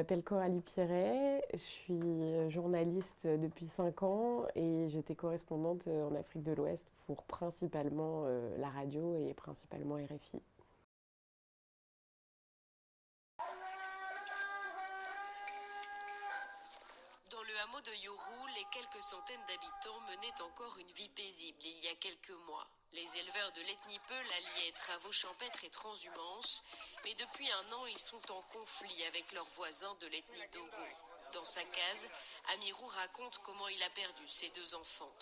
m'appelle Coralie Piret, je suis journaliste depuis 5 ans et j'étais correspondante en Afrique de l'Ouest pour principalement la radio et principalement RFI. Dans le hameau de Yourou, les quelques centaines d'habitants menaient encore une vie paisible il y a quelques mois. Les éleveurs de l'ethnie Peul alliaient travaux champêtres et transhumance, mais depuis un an, ils sont en conflit avec leurs voisins de l'ethnie Dogo. Dans sa case, Amirou raconte comment il a perdu ses 2 enfants.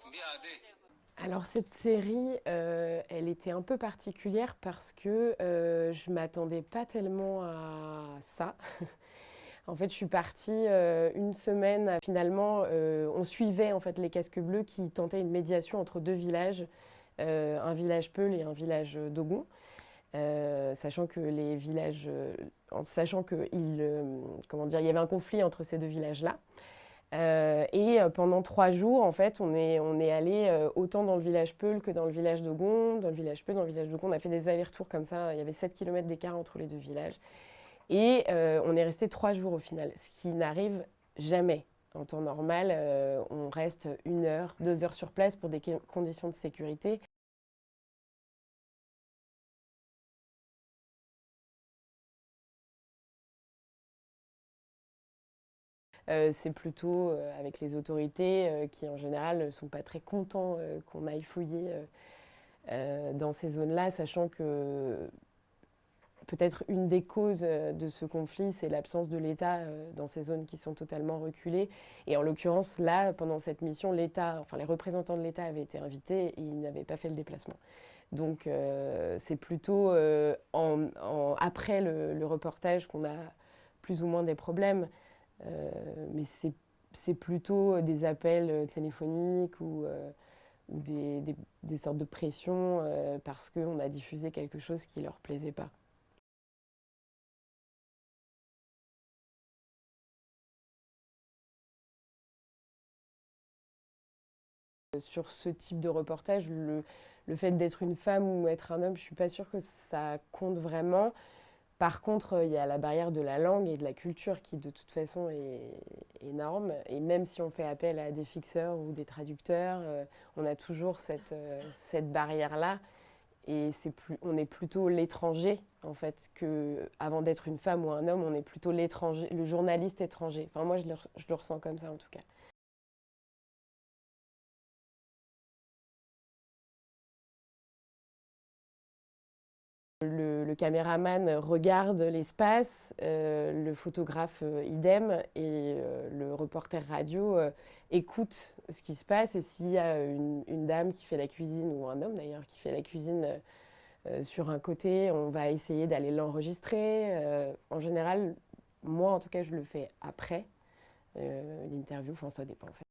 Alors cette série, elle était un peu particulière parce que je m'attendais pas tellement à ça. En fait, je suis partie une semaine. Finalement, on suivait en fait les casques bleus qui tentaient une médiation entre 2 villages, un village Peul et un village Dogon, sachant que les villages, sachant que comment dire, il y avait un conflit entre ces 2 villages-là. Et pendant 3 jours, en fait, on est allé autant dans le village Peul que dans le village Dogon. Dans le village Peul, dans le village Dogon, on a fait des allers-retours comme ça. Il y avait 7 km d'écart entre les 2 villages. Et on est resté 3 jours au final, ce qui n'arrive jamais. En temps normal, on reste 1 heure, 2 heures sur place pour des conditions de sécurité. C'est plutôt avec les autorités qui, en général, ne sont pas très contents qu'on aille fouiller dans ces zones-là, sachant que peut-être une des causes de ce conflit, c'est l'absence de l'État dans ces zones qui sont totalement reculées. Et en l'occurrence, là, pendant cette mission, l'État, enfin les représentants de l'État avaient été invités et ils n'avaient pas fait le déplacement. Donc c'est plutôt après le reportage qu'on a plus ou moins des problèmes. Mais c'est plutôt des appels téléphoniques ou des sortes de pressions parce qu'on a diffusé quelque chose qui ne leur plaisait pas. Sur ce type de reportage, le fait d'être une femme ou être un homme, je ne suis pas sûre que ça compte vraiment. Par contre, il y a la barrière de la langue et de la culture qui, de toute façon, est énorme. Et même si on fait appel à des fixeurs ou des traducteurs, on a toujours cette barrière-là. Et on est plutôt l'étranger, en fait, avant d'être une femme ou un homme, on est plutôt l'étranger, le journaliste étranger. Enfin, moi, je le ressens comme ça, en tout cas. Le caméraman regarde l'espace, le photographe idem, et le reporter radio écoute ce qui se passe. Et s'il y a une dame qui fait la cuisine, ou un homme d'ailleurs qui fait la cuisine sur un côté, on va essayer d'aller l'enregistrer. En général, moi en tout cas, je le fais après l'interview, enfin ça dépend en fait.